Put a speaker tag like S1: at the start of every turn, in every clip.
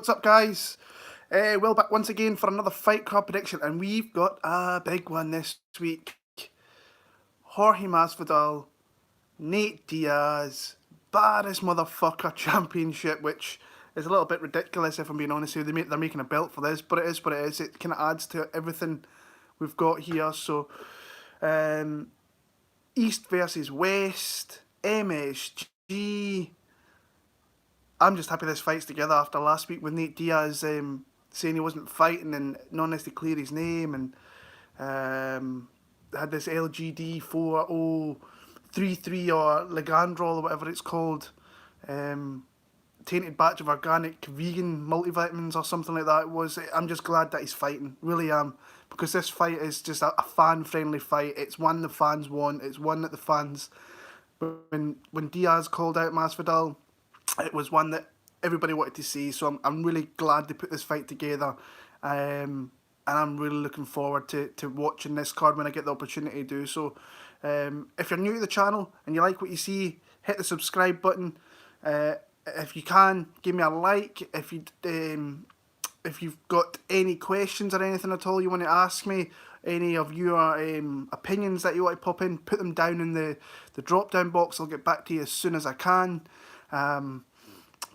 S1: What's up, guys? Well, back once again for another fight card prediction, and we've got a big one this week. Jorge Masvidal, Nate Diaz, Baddest Motherfucker Championship, which is a little bit ridiculous if I'm being honest with you. They're making a belt for this, but it is what it is. It kind of adds to everything we've got here. So, East versus West, MSG. I'm just happy this fight's together after last week with Nate Diaz saying he wasn't fighting and not necessarily clear his name, and had this LGD 4033 or Legandrol or whatever it's called, tainted batch of organic vegan multivitamins or something like that it was. I'm just glad that he's fighting, really am, because this fight is just a fan-friendly fight. It's one the fans want, it's one that the fans, when Diaz called out Masvidal, it was one that everybody wanted to see, so I'm really glad they put this fight together, and I'm really looking forward to watching this card when I get the opportunity to do so. If you're new to the channel and you like what you see, hit the subscribe button. If you can, give me a like. If you've got any questions or anything at all you want to ask me, any of your opinions that you want to pop in, put them down in the drop down box. I'll get back to you as soon as I can. But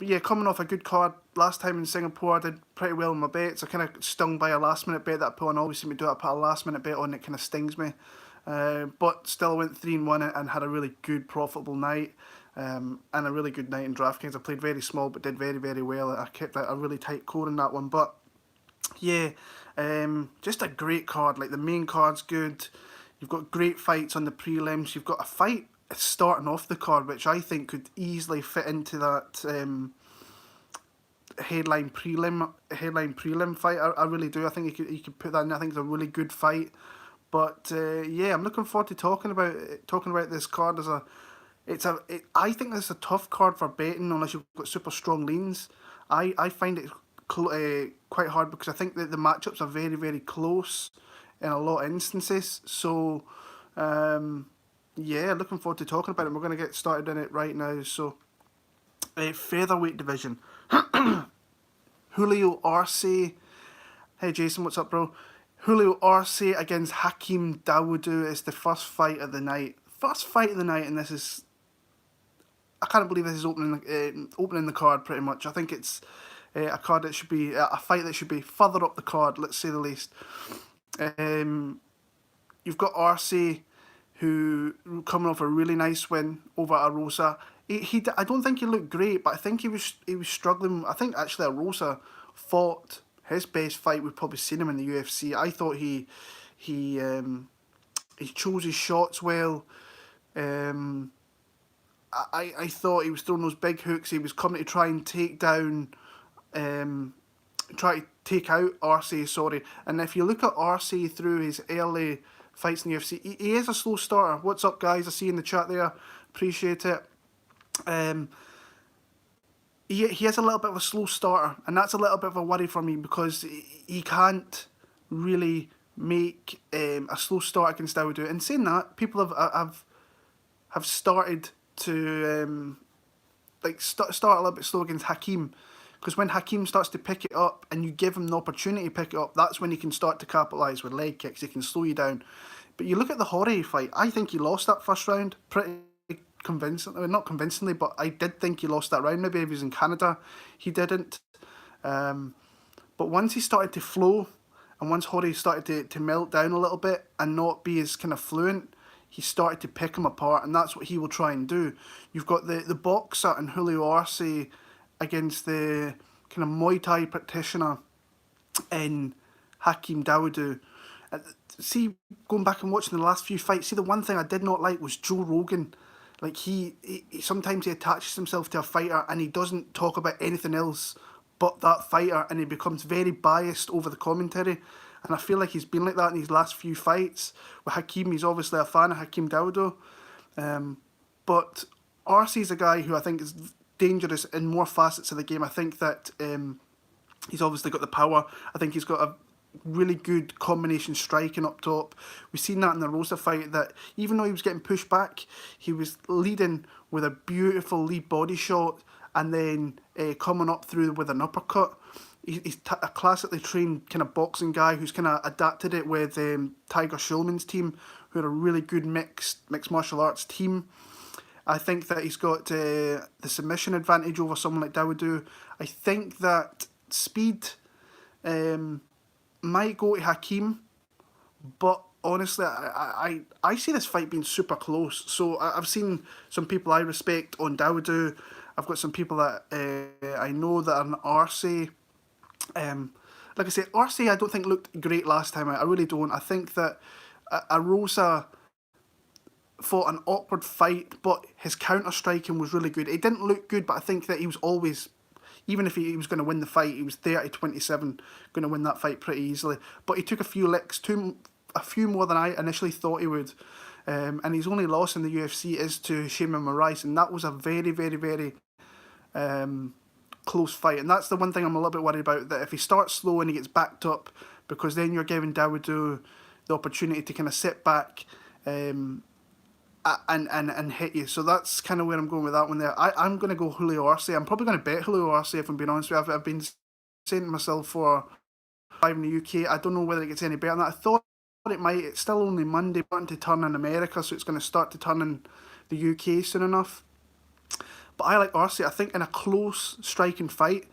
S1: yeah, coming off a good card last time in Singapore, I did pretty well in my bets. I kind of stung by a last minute bet that I put on. I always seem to do it. I put a last minute bet on, it kind of stings me. But still went 3-1 and had a really good profitable night, and a really good night in DraftKings. I played very small but did very, very well. I kept a really tight core in that one. But yeah, just a great card. Like, the main card's good. You've got great fights on the prelims. You've got a fight starting off the card which I think could easily fit into that headline prelim fight. I really do. I think you could put that in. I think it's a really good fight. But yeah, I'm looking forward to talking about this card. I think this is a tough card for betting unless you've got super strong leans. I find it quite hard because I think that the matchups are very, very close in a lot of instances. So yeah, looking forward to talking about it. We're going to get started in it right now. So, featherweight division. Julio Arce. Hey Jason, what's up, bro? Julio Arce against Hakeem Dawodu is the first fight of the night. And this is... I can't believe this is opening the card, pretty much. I think it's a card that should be... a fight that should be further up the card, let's say the least. You've got Arce, who coming off a really nice win over Arce. I don't think he looked great, but I think he was struggling. I think actually Arce fought his best fight we've probably seen him in the UFC. I thought he chose his shots well. I thought he was throwing those big hooks. He was coming to try and take down, try to take out Arce. Sorry. And if you look at Arce through his early fights in the UFC, he is a slow starter. What's up, guys? I see you in the chat there. Appreciate it. He is a little bit of a slow starter, and that's a little bit of a worry for me because he can't really make a slow start against Dawodu. And saying that, people have started to start a little bit slow against Hakeem, because when Hakeem starts to pick it up and you give him the opportunity to pick it up, that's when he can start to capitalise with leg kicks. He can slow you down. But you look at the Jorge fight, I think he lost that first round pretty convincingly. Not convincingly, but I did think he lost that round. Maybe if he was in Canada, he didn't. But once he started to flow, and once Jorge started to melt down a little bit and not be as kind of fluent, he started to pick him apart, and that's what he will try and do. You've got the boxer and Julio Arce against the kind of Muay Thai practitioner in Hakeem Dawodu. See, going back and watching the last few fights, see, the one thing I did not like was Joe Rogan. Like, he sometimes he attaches himself to a fighter and he doesn't talk about anything else but that fighter, and he becomes very biased over the commentary. And I feel like he's been like that in these last few fights. With Hakeem, he's obviously a fan of Hakeem Dawodu. But Arce's a guy who I think is dangerous in more facets of the game. I think that he's obviously got the power. I think he's got a really good combination striking up top. We've seen that in the Rosa fight, that even though he was getting pushed back, he was leading with a beautiful lead body shot and then coming up through with an uppercut. He's a classically trained kind of boxing guy who's kind of adapted it with Tiger Schulman's team, who are a really good mixed martial arts team. I think that he's got the submission advantage over someone like Dawodu. I think that speed might go to Hakeem, but honestly, I see this fight being super close. So I've seen some people I respect on Dawodu. I've got some people that I know that are on Arce. Like I said, Arce I don't think looked great last time out. I really don't. I think that Arosa fought an awkward fight, but his counter striking was really good. It didn't look good, but I think that he was always, even if he was going to win the fight, he was 30-27, going to win that fight pretty easily. But he took a few licks, a few more than I initially thought he would. And his only loss in the UFC is to Shayman Moraes, and that was a very, very, very close fight. And that's the one thing I'm a little bit worried about, that if he starts slow and he gets backed up, because then you're giving Dawodu the opportunity to kind of sit back and hit you. So that's kind of where I'm going with that one there. I'm going to go Julio Arce. I'm probably going to bet Julio Arce, if I'm being honest with you. I've been saying to myself for five in the UK. I don't know whether it gets any better than that. I thought it might. It's still only Monday, starting to turn in America, so it's going to start to turn in the UK soon enough. But I like Arce. I think in a close striking fight,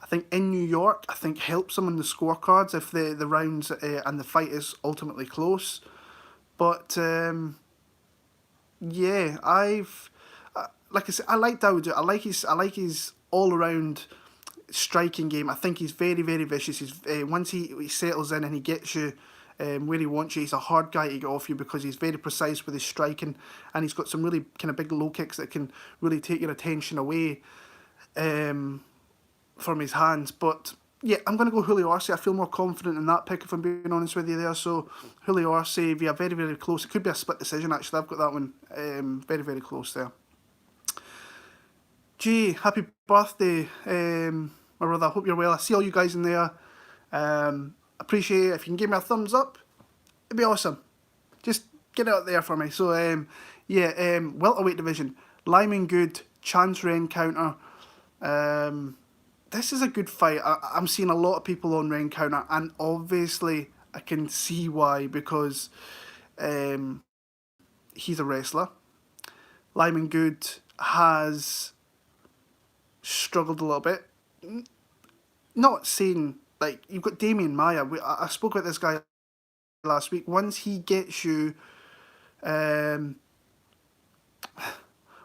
S1: I think in New York, I think helps him in the scorecards if the rounds and the fight is ultimately close. But yeah, like I said, I like Dawodu. I like his all around striking game. I think he's very, very vicious. He's once he settles in and he gets you where he wants you, he's a hard guy to get off you because he's very precise with his striking, and he's got some really kind of big low kicks that can really take your attention away from his hands. But yeah, I'm going to go Julio Arce. I feel more confident in that pick, if I'm being honest with you there. So Julio Arce via very, very close. It could be a split decision, actually. I've got that one very, very close there. Gee, happy birthday, my brother. I hope you're well. I see all you guys in there. Appreciate it. If you can give me a thumbs up, it'd be awesome. Just get it out there for me. So welterweight division. Lyman good, chance Rencountre. This is a good fight. I'm seeing a lot of people on Rencountre, and obviously I can see why, because he's a wrestler. Lyman Good has struggled a little bit. Not saying, like, you've got Damian Maia. I spoke about this guy last week. Once he gets you,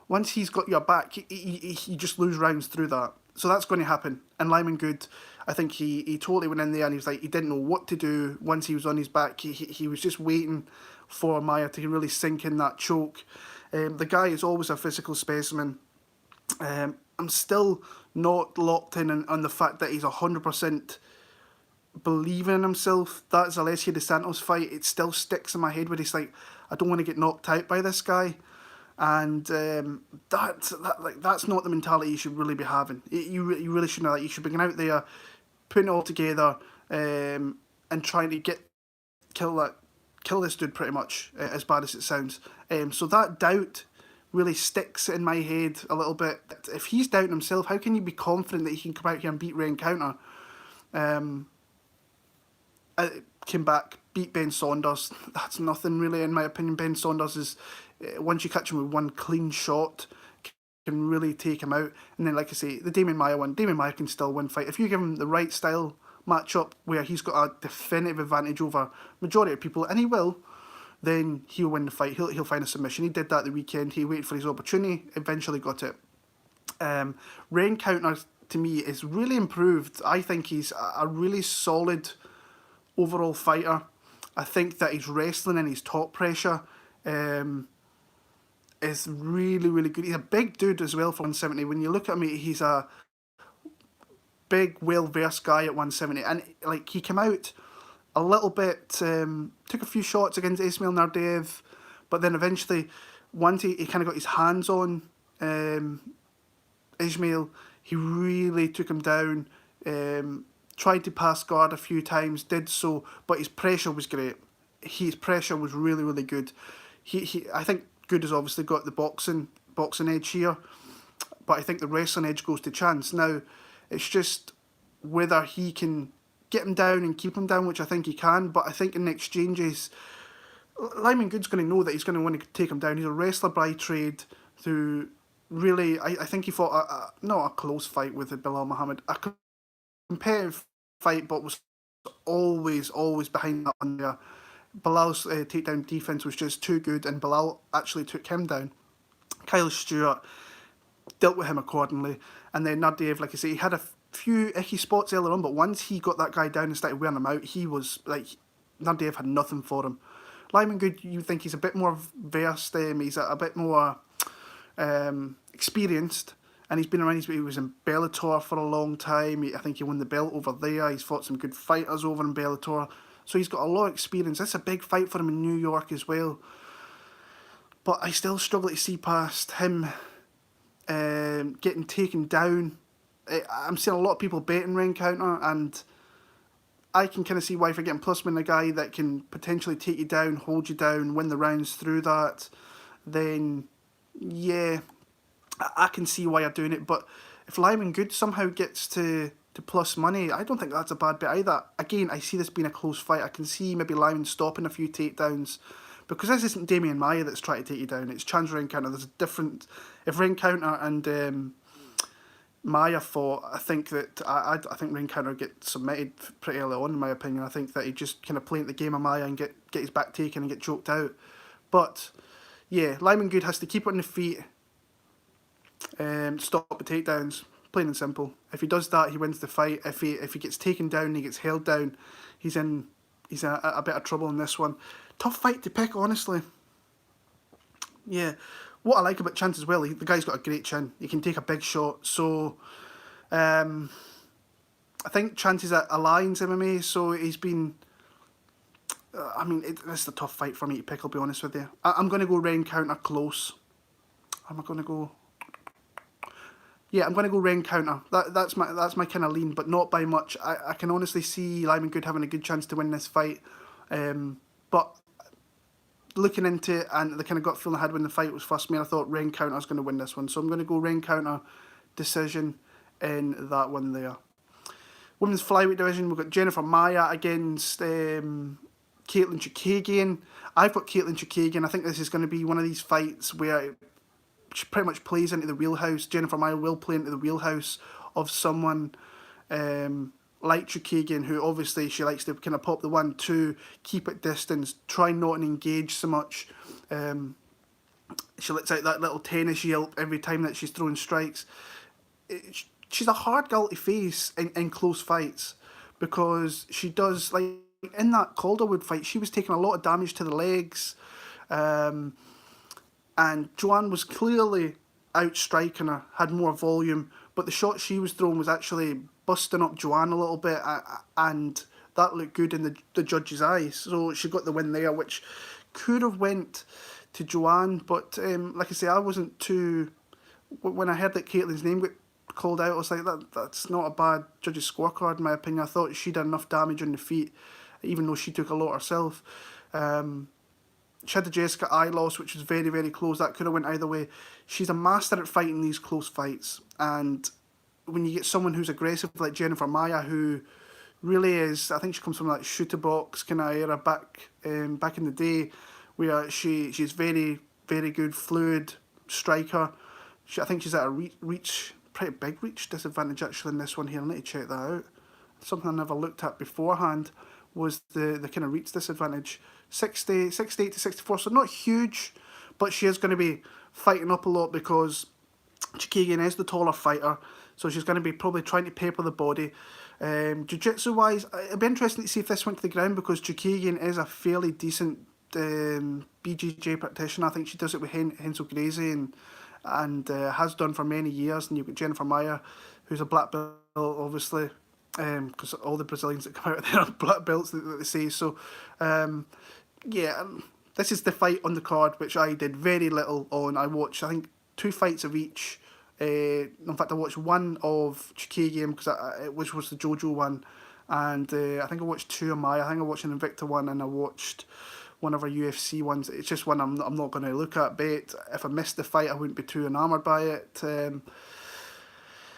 S1: once he's got your back, you just lose rounds through that. So that's going to happen. And Lyman Good, I think he totally went in there and he was like, he didn't know what to do once he was on his back. He was just waiting for Maia to really sink in that choke. The guy is always a physical specimen. I'm still not locked in on the fact that he's 100% believing in himself. That Zaleski dos Santos fight, it still sticks in my head where he's like, I don't want to get knocked out by this guy. And that's not the mentality you should really be having. You really shouldn't. Like, you should be going out there, putting it all together, and trying to kill this dude pretty much, as bad as it sounds. So that doubt really sticks in my head a little bit. If he's doubting himself, how can you be confident that he can come out here and beat Rencountre? Came back, beat Ben Saunders. That's nothing really, in my opinion. Ben Saunders is, once you catch him with one clean shot, can really take him out. And then, like I say, the Damian Maia one, Damian Maia can still win fight. If you give him the right style matchup where he's got a definitive advantage over majority of people, and he will, then he'll win the fight. He'll find a submission. He did that the weekend. He waited for his opportunity, eventually got it. Rencountre, to me, is really improved. I think he's a really solid overall fighter. I think that his wrestling and his top pressure is really, really good. He's a big dude as well for 170. When you look at him, he's a big, well-versed guy at 170. And like, he came out a little bit, took a few shots against Ismail Nardev, but then eventually, once he kind of got his hands on Ismail, he really took him down, tried to pass guard a few times, did so, but his pressure was great. His pressure was really, really good. I think Good has obviously got the boxing edge here, but I think the wrestling edge goes to Chance. Now, it's just whether he can get him down and keep him down, which I think he can, but I think in the exchanges, Lyman Good's going to know that he's going to want to take him down. He's a wrestler by trade who really, I think he fought, not a close fight with Bilal Muhammad, a competitive fight, but was always behind that one there. Bilal's takedown defense was just too good, and Bilal actually took him down. Kyle Stewart dealt with him accordingly, and then Nadev, like I say, he had a few icky spots earlier on, but once he got that guy down and started wearing him out, he was like, Nadev had nothing for him. Lyman Good, you think he's a bit more versed, he's a bit more experienced, and he's been around. He was in Bellator for a long time. I think he won the belt over there. He's fought some good fighters over in Bellator, so he's got a lot of experience. That's a big fight for him in New York as well. But I still struggle to see past him getting taken down. I'm seeing a lot of people betting Rencountre, and I can kind of see why, if you're getting plus win a guy that can potentially take you down, hold you down, win the rounds through that, then yeah, I can see why you're doing it. But if Lyman Good somehow gets to plus money, I don't think that's a bad bet either. Again, I see this being a close fight. I can see maybe Lyman stopping a few takedowns, because this isn't Damian Maia that's trying to take you down. It's Chance Rencountre. There's a different... If Rencountre and Maia fought, I think that I think Rencountre get submitted pretty early on, in my opinion. I think that he just kind of play the game of Maia and get his back taken and get choked out. But yeah, Lyman Good has to keep it on the feet, stop the takedowns, plain and simple. If he does that, he wins the fight. If he gets taken down, he gets held down, he's in a bit of trouble in this one. Tough fight to pick, honestly. Yeah. What I like about Chance as well, the guy's got a great chin. He can take a big shot. So, I think Chance is at Alliance MMA, so he's been... this is a tough fight for me to pick, I'll be honest with you. I'm going to go Rencountre close. Am I going to go... Yeah, I'm going to go Rencountre. That's my kind of lean, but not by much. I can honestly see Lyman Good having a good chance to win this fight. But looking into it, and the kind of gut feeling I had when the fight was first made, I thought Rencountre was going to win this one. So I'm going to go Rencountre decision in that one there. Women's flyweight division, we've got Jennifer Maia against Katlyn Chookagian. I've got Katlyn Chookagian. I think this is going to be one of these fights where she pretty much plays into the wheelhouse. Jennifer Maia will play into the wheelhouse of someone like Chookagian, who obviously she likes to kind of pop the 1-2, keep it distance, try not to engage so much. She lets out that little tennis yelp every time that she's throwing strikes. She's a hard girl to face in close fights, because she does, like in that Calderwood fight, she was taking a lot of damage to the legs, and Joanne was clearly outstriking her, had more volume, but the shot she was throwing was actually busting up Joanne a little bit, and that looked good in the judge's eyes. So she got the win there, which could have went to Joanne, but like I say, I wasn't too... When I heard that Katlyn's name got called out, I was like, that's not a bad judge's scorecard in my opinion. I thought she did enough damage on the feet, even though she took a lot herself. She had the Jessica eye loss, which was very, very close. That could have went either way. She's a master at fighting these close fights, and when you get someone who's aggressive like Jennifer Maia, who really is, I think she comes from that shooter box kind of era back in the day, where she's very, very good, fluid striker. I think she's at a reach, pretty big reach disadvantage actually in this one here. I need to check that out. Something I never looked at beforehand was the kind of reach disadvantage. 68 to 64, so not huge, but she is going to be fighting up a lot, because Chookagian is the taller fighter, so she's going to be probably trying to paper the body. Jiu-jitsu wise, it'd be interesting to see if this went to the ground, because Chookagian is a fairly decent BJJ practitioner. I think she does it with Hensel Gracie and has done for many years. And you've got Jennifer Maia, who's a black belt, obviously, because all the Brazilians that come out there are black belts, that they say. So, yeah, this is the fight on the card, which I did very little on. I watched, I think, 2 fights of each. In fact, I watched one of Chookagian, which was the Jojo one, and I think I watched 2 of Maia. I think I watched an Invicta one, and I watched one of our UFC ones. It's just one I'm not going to look at. Bet if I missed the fight, I wouldn't be too enamoured by it.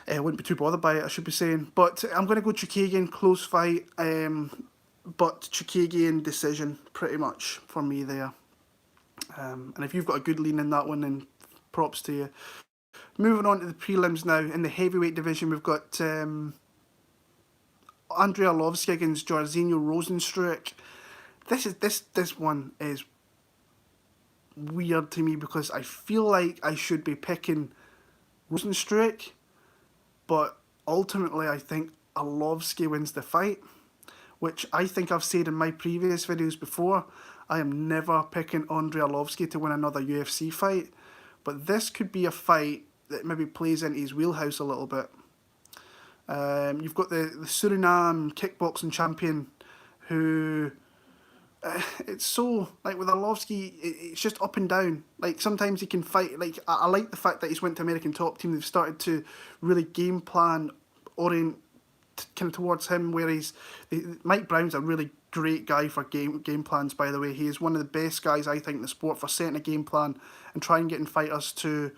S1: I wouldn't be too bothered by it, I should be saying. But I'm going to go Chookagian, close fight. But Chookagian decision, pretty much, for me there. And if you've got a good lean in that one, then props to you. Moving on to the prelims now. In the heavyweight division, we've got Andrei Arlovski against Jairzinho Rozenstruik. This one is weird to me because I feel like I should be picking Rozenstruik, but ultimately I think Arlovski wins the fight, which I think I've said in my previous videos before. I am never picking Andrei Arlovski to win another UFC fight, but this could be a fight that maybe plays into his wheelhouse a little bit. You've got the Suriname kickboxing champion who... it's so, like with Arlovski, it's just up and down. Like sometimes he can fight, like I like the fact that he's went to American Top Team. They've started to really game plan, orient kind of towards him, where Mike Brown's a really great guy for game plans, by the way. He is one of the best guys, I think, in the sport for setting a game plan and trying getting fighters to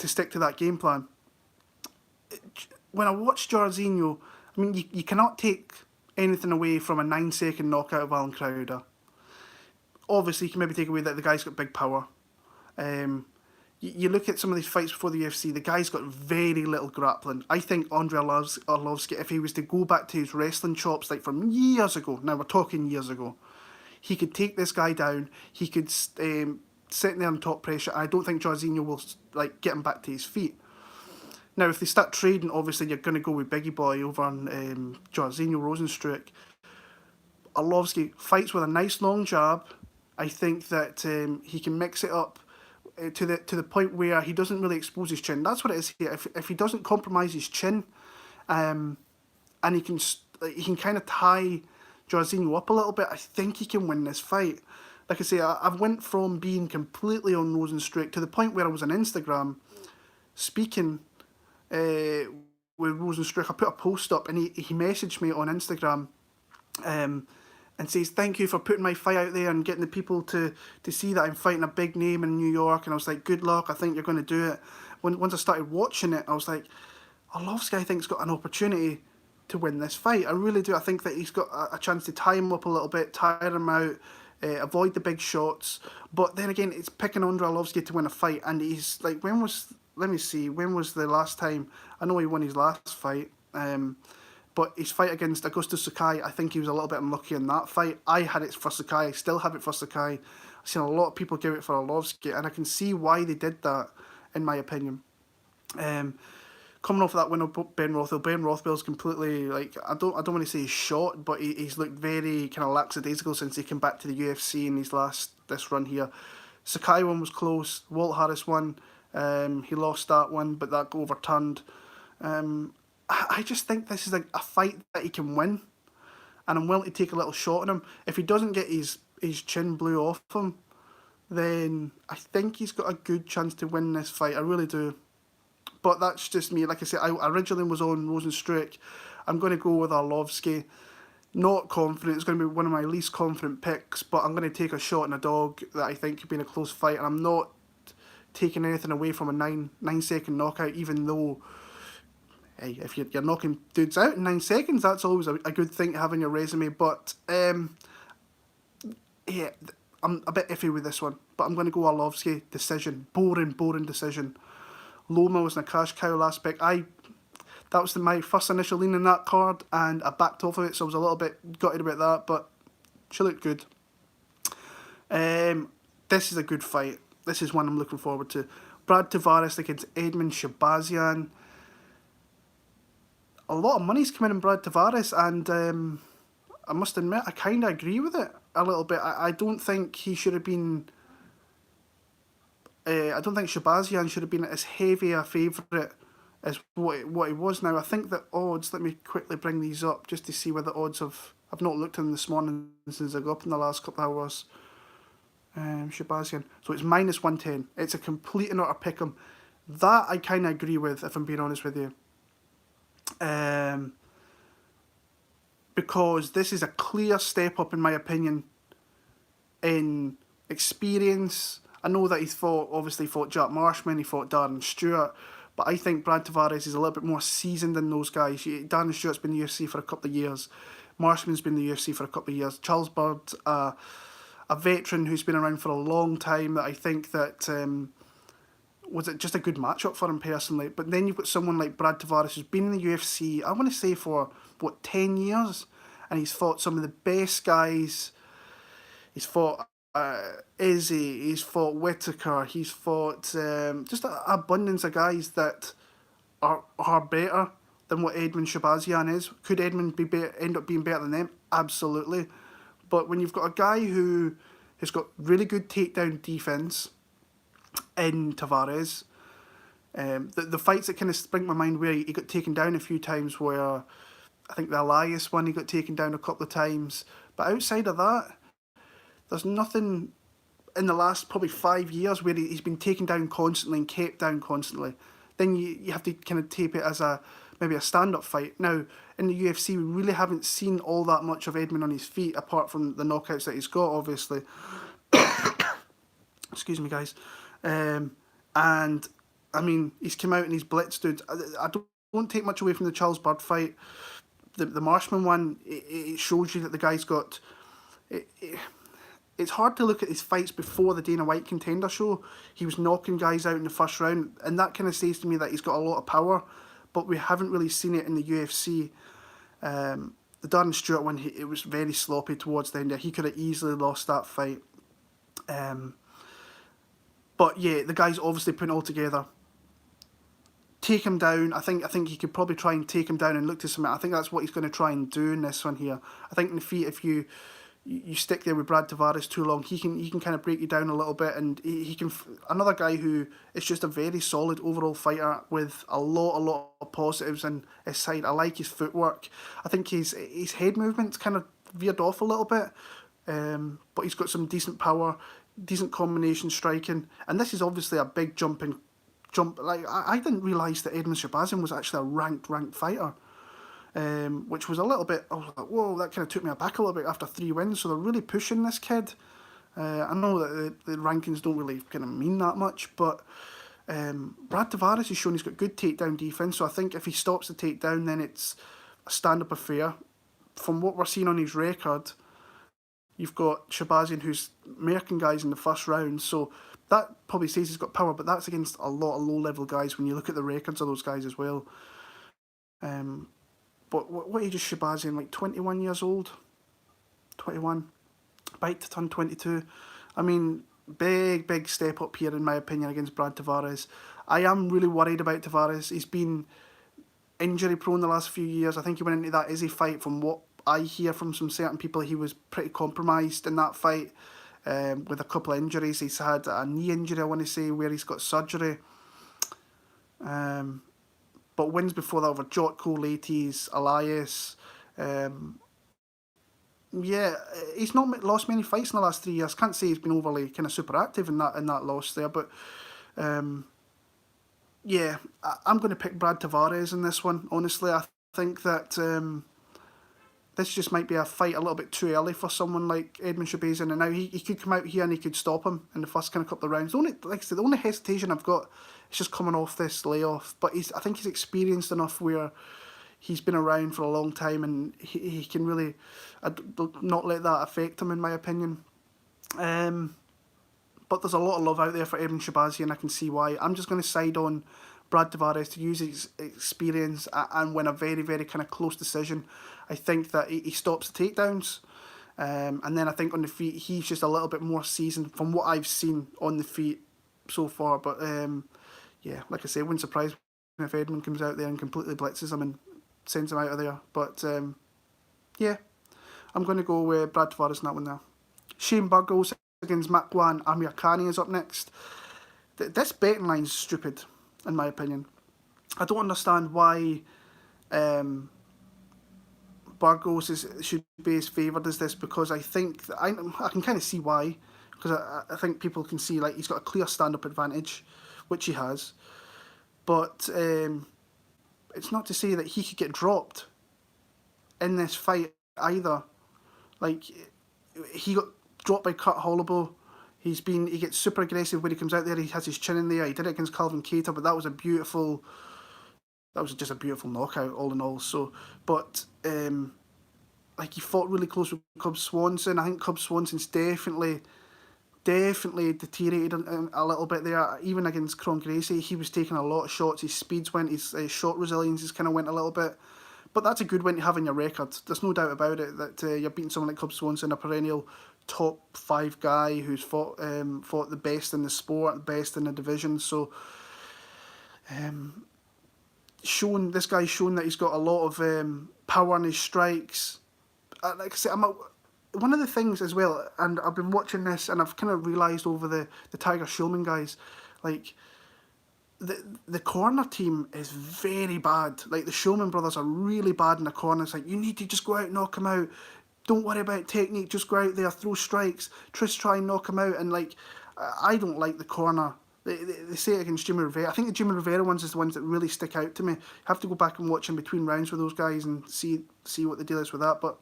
S1: stick to that game plan. When I watch Jairzinho, I mean, you cannot take anything away from a 9-second knockout of Alan Crowder. Obviously, you can maybe take away that the guy's got big power. You look at some of these fights before the UFC, the guy's got very little grappling. I think Andrei Arlovski, if he was to go back to his wrestling chops like from years ago, now we're talking years ago, he could take this guy down, he could sit there on top pressure. I don't think Jairzinho will like get him back to his feet. Now, if they start trading, obviously you're going to go with Biggie Boy over on Jairzinho Rozenstruik. Arlovski fights with a nice long jab. I think that he can mix it up to the point where he doesn't really expose his chin. That's what it is here. If he doesn't compromise his chin, and he can kind of tie Jairzinho up a little bit, I think he can win this fight. Like I say, I've went from being completely on Rozenstruik to the point where I was on Instagram speaking with Rozenstruik. I put a post up and he messaged me on Instagram and says, thank you for putting my fight out there and getting the people to see that I'm fighting a big name in New York. And I was like, good luck, I think you're going to do it. Once I started watching it, I was like, Arlovski, I think, has got an opportunity to win this fight. I really do. I think that he's got a chance to tie him up a little bit, tire him out, avoid the big shots. But then again, it's picking Andrei Arlovski to win a fight. And he's like, when was the last time? I know he won his last fight. But his fight against Augusto Sakai, I think he was a little bit unlucky in that fight. I had it for Sakai, I still have it for Sakai. I've seen a lot of people give it for Arlovski, and I can see why they did that, in my opinion. Coming off of that win of Ben Rothwell, Ben Rothwell's completely, like, I don't want to say he's shot, but he's looked very kind of lackadaisical since he came back to the UFC in this run here. Sakai one was close, Walt Harris won, he lost that one, but that got overturned. I just think this is a fight that he can win, and I'm willing to take a little shot on him. If he doesn't get his chin blew off him, then I think he's got a good chance to win this fight. I really do. But that's just me. Like I said, I originally was on Rozenstruik. I'm going to go with Arlovski. Not confident. It's going to be one of my least confident picks, but I'm going to take a shot on a dog that I think could be in a close fight, and I'm not taking anything away from a 9-second knockout, even though... Hey, if you're knocking dudes out in 9 seconds, that's always a good thing to have in your resume. But, yeah, I'm a bit iffy with this one. But I'm going to go Arlovski. Decision. Boring decision. Loma was in a cash cow last pick. That was my first initial lean in that card, and I backed off of it, so I was a little bit gutted about that, but she looked good. This is a good fight. This is one I'm looking forward to. Brad Tavares against Edmen Shahbazyan. A lot of money's coming in Brad Tavares, and I must admit, I kind of agree with it a little bit. I don't think he should have been... I don't think Shahbazyan should have been as heavy a favourite as what he was now. I think the odds... Let me quickly bring these up just to see where the odds have... I've not looked at them this morning since I got up in the last couple of hours. Shahbazyan. So it's -110. It's a complete and utter pick'em. That I kind of agree with, if I'm being honest with you. because this is a clear step up, in my opinion, in experience. I know that he's obviously fought Jack Marshman, he fought Darren Stewart, but I think Brad Tavares is a little bit more seasoned than those guys. Darren Stewart's been in the UFC for a couple of years. Marshman's been in the UFC for a couple of years. Charles Bird's a veteran who's been around for a long time, that I think that was it just a good matchup for him personally. But then you've got someone like Brad Tavares who's been in the UFC, I want to say for, 10 years? And he's fought some of the best guys. He's fought Izzy, he's fought Whittaker, he's fought just an abundance of guys that are better than what Edmen Shahbazyan is. Could Edmen end up being better than them? Absolutely. But when you've got a guy who has got really good takedown defense in Tavares, the fights that kind of spring to my mind where he got taken down a few times, where I think the Elias one he got taken down a couple of times, but outside of that, there's nothing in the last probably 5 years where he's been taken down constantly and kept down constantly. Then you have to kind of tape it as maybe a stand-up fight. Now, in the UFC, we really haven't seen all that much of Edmen on his feet, apart from the knockouts that he's got, obviously. Excuse me, guys. And, I mean, he's come out and he's blitzed dude. I don't take much away from the Charles Bird fight. The Marshman one, it shows you that the guy's got... It's hard to look at his fights before the Dana White Contender Show. He was knocking guys out in the first round, and that kind of says to me that he's got a lot of power, but we haven't really seen it in the UFC. The Darren Stewart one, it was very sloppy towards the end. He could have easily lost that fight. But yeah, the guy's obviously putting it all together. Take him down. I think he could probably try and take him down and look to submit. I think that's what he's going to try and do in this one here. I think in the feet, if you stick there with Brad Tavares too long, he can kind of break you down a little bit, and he can... Another guy who is just a very solid overall fighter with a lot of positives in his side. I like his footwork. I think his head movement's kind of veered off a little bit, but he's got some decent power, decent combination striking, and this is obviously a big jump. Like, I didn't realise that Edmen Shahbazyan was actually a ranked fighter. Which was a little bit, I was like, whoa, that kind of took me aback a little bit after 3 wins. So they're really pushing this kid. I know that the rankings don't really kind of mean that much, but Brad Tavares has shown he's got good takedown defense. So I think if he stops the takedown, then it's a stand-up affair. From what we're seeing on his record, you've got Shahbazyan who's murking guys in the first round. So that probably says he's got power, but that's against a lot of low-level guys when you look at the records of those guys as well. But what age is Shahbazyan? Like 21 years old? 21. About to turn 22. I mean, big step up here in my opinion against Brad Tavares. I am really worried about Tavares. He's been injury prone the last few years. I think he went into that Izzy fight, from what I hear from some certain people, he was pretty compromised in that fight with a couple of injuries. He's had a knee injury, I want to say, where he's got surgery. But wins before that over Jotko, Laties, Elias. Yeah, he's not lost many fights in the last 3 years. Can't say he's been overly kind of super active in that loss there, but yeah, I'm going to pick Brad Tavares in this one. Honestly, I think that this just might be a fight a little bit too early for someone like Edmen Shahbazyan, and now he could come out here and he could stop him in the first kind of couple of rounds. The only hesitation I've got is just coming off this layoff, but I think he's experienced enough where he's been around for a long time, and he can really not let that affect him, in my opinion. But there's a lot of love out there for Edmen Shahbazyan, I can see why. I'm just going to side on Brad Tavares to use his experience and win a very, very kind of close decision. I think that he stops the takedowns, and then I think on the feet, he's just a little bit more seasoned from what I've seen on the feet so far. But yeah, like I say, it wouldn't surprise me if Edmen comes out there and completely blitzes him and sends him out of there. But yeah, I'm going to go with Brad Tavares in that one there. Shane Burgos against Makwan Amirkhani is up next. This betting line's stupid, in my opinion. I don't understand why Burgos should be as favoured as this, because I think I can kind of see why, because I think people can see like he's got a clear stand-up advantage, which he has, but it's not to say that he could get dropped in this fight either. Like, he got dropped by Kurt Holloway. He gets super aggressive when he comes out there. He has his chin in the air. He did it against Kelvin, but that was just a beautiful knockout all in all. So, but like, he fought really close with Cub Swanson. I think Cub Swanson's definitely deteriorated a little bit there. Even against Kron Gracie, he was taking a lot of shots. His speeds went, his shot resilience just kind of went a little bit. But that's a good win to have in your record. There's no doubt about it that you're beating someone like Cub Swanson, a perennial top 5 guy who's fought the best in the sport, the best in the division. So, this guy's shown that he's got a lot of power in his strikes. Like I said, one of the things as well, and I've been watching this, and I've kind of realised over the Tiger Schulman guys, like, the corner team is very bad. Like, the Schulman brothers are really bad in the corner. It's like, you need to just go out and knock him out. Don't worry about technique. Just go out there, throw strikes, try and knock him out. And, like, I don't like the corner. They say it against Jimmy Rivera. I think the Jimmy Rivera ones is the ones that really stick out to me. Have to go back and watch in between rounds with those guys and see what the deal is with that. But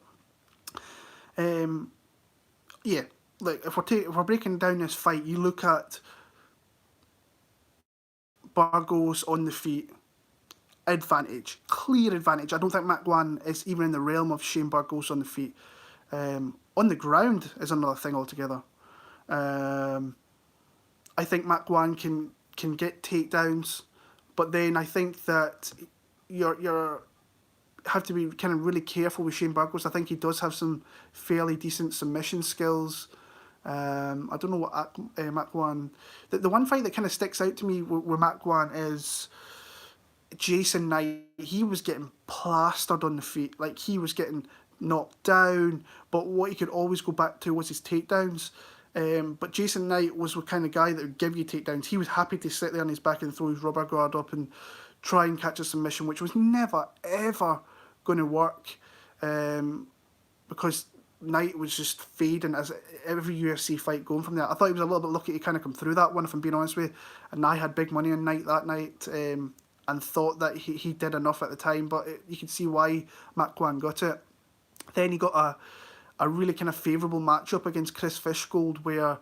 S1: yeah, like, if we're breaking down this fight, you look at Burgos on the feet, clear advantage. I don't think Makwan is even in the realm of Shane Burgos on the feet. On the ground is another thing altogether. I think Makwan can get takedowns, but then I think that you're have to be kind of really careful with Shane Burgos. I think he does have some fairly decent submission skills. I don't know what Makwan... The one fight that kind of sticks out to me with Makwan is Jason Knight. He was getting plastered on the feet. Like, he was getting knocked down, but what he could always go back to was his takedowns. But Jason Knight was the kind of guy that would give you takedowns. He was happy to sit there on his back and throw his rubber guard up and try and catch a submission, which was never, ever going to work, because Knight was just fading as every UFC fight going from there. I thought he was a little bit lucky to kind of come through that one, if I'm being honest with you. And I had big money on Knight that night, and thought that he did enough at the time, but you can see why Makwan got it. Then he got a really kind of favourable matchup against Chris Fishgold, where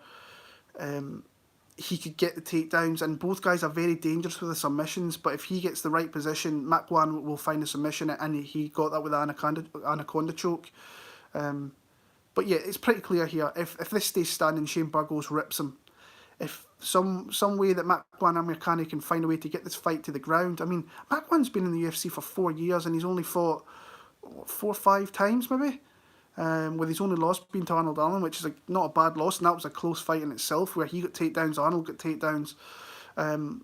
S1: he could get the takedowns, and both guys are very dangerous with the submissions, but if he gets the right position, Makwan will find a submission, and he got that with the anaconda choke. But yeah, it's pretty clear here. If this stays standing, Shane Burgos rips him. If some way that Makwan Amirkhani can find a way to get this fight to the ground. I mean, Makwan's been in the UFC for 4 years, and he's only fought 4 or 5 times maybe. With his only loss being to Arnold Allen, which is not a bad loss, and that was a close fight in itself, where he got takedowns, Arnold got takedowns. And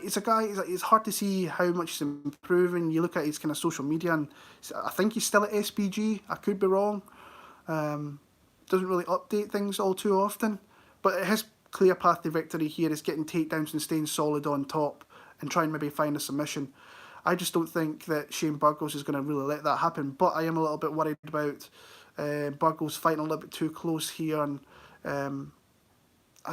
S1: it's a guy, it's hard to see how much he's improving. You look at his kind of social media, and I think he's still at SBG, I could be wrong. Doesn't really update things all too often. But his clear path to victory here is getting takedowns and staying solid on top and trying maybe find a submission. I just don't think that Shane Burgos is going to really let that happen. But I am a little bit worried about Burgos fighting a little bit too close here. And I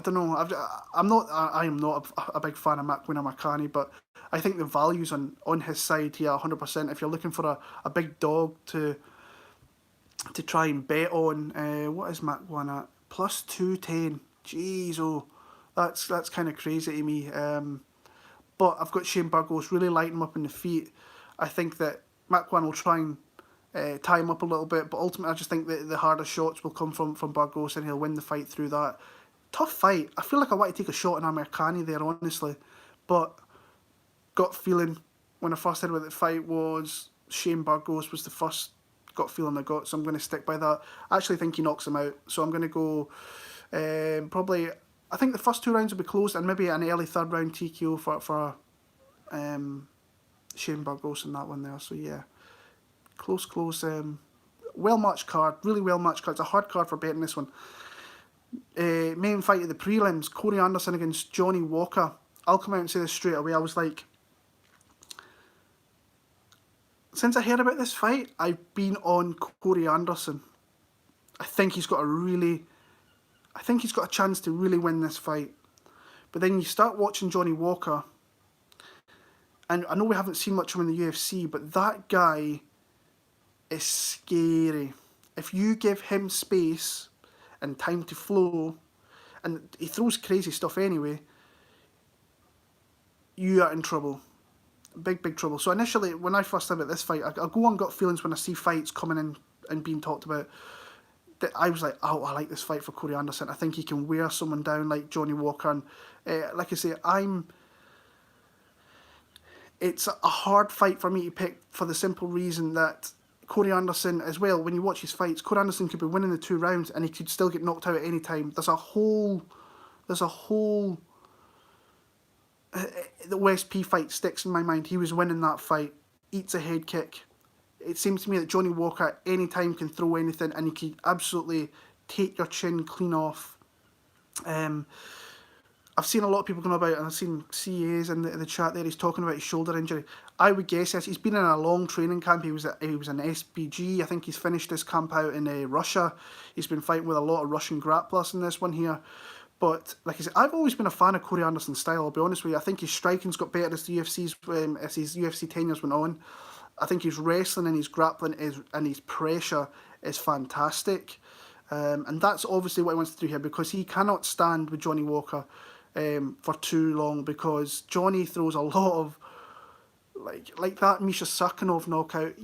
S1: don't know. I am not a big fan of Makwan Amirkhani, but I think the value's on his side here 100%. If you're looking for a big dog to try and bet on, what is Makwan at? Plus 210. Jeez, oh, that's kind of crazy to me. But I've got Shane Burgos really lighting him up in the feet. I think that Makwan will try and tie him up a little bit, but ultimately I just think that the hardest shots will come from Burgos, and he'll win the fight through that. Tough fight. I feel like I want to take a shot on Amirkhani there, honestly. But gut feeling when I first heard about the fight was Shane Burgos was the first gut feeling I got, so I'm going to stick by that. I actually think he knocks him out, so I'm going to go probably... I think the first 2 rounds will be close, and maybe an early 3rd round TKO for Shane Burgos in that one there. So yeah, close. Well matched card, really well matched card. It's a hard card for betting this one. Main fight of the prelims: Corey Anderson against Johnny Walker. I'll come out and say this straight away. I was like, since I heard about this fight, I've been on Corey Anderson. I think he's got a chance to really win this fight. But then you start watching Johnny Walker, and I know we haven't seen much of him in the UFC, but that guy is scary. If you give him space and time to flow, and he throws crazy stuff anyway, you are in trouble. Big trouble. So initially, when I first heard about this fight, I go on gut feelings when I see fights coming in and being talked about. That I was like, oh, I like this fight for Corey Anderson. I think he can wear someone down like Johnny Walker. And like I say, it's a hard fight for me to pick for the simple reason that Corey Anderson as well, when you watch his fights, Corey Anderson could be winning the 2 rounds and he could still get knocked out at any time. There's a whole the West P fight sticks in my mind. He was winning that fight, eats a head kick. It seems to me that Johnny Walker at any time can throw anything and he can absolutely take your chin clean off. I've seen a lot of people going about, and I've seen CAs in the chat there, he's talking about his shoulder injury. I would guess yes, he's been in a long training camp. He was an SBG. I think he's finished his camp out in Russia. He's been fighting with a lot of Russian grapplers in this one here. But like I said, I've always been a fan of Corey Anderson's style, I'll be honest with you. I think his striking's got better as his UFC tenures went on. I think his wrestling and his grappling and his pressure is fantastic. And that's obviously what he wants to do here, because he cannot stand with Johnny Walker for too long, because Johnny throws a lot of like that Misha Sakhanov knockout.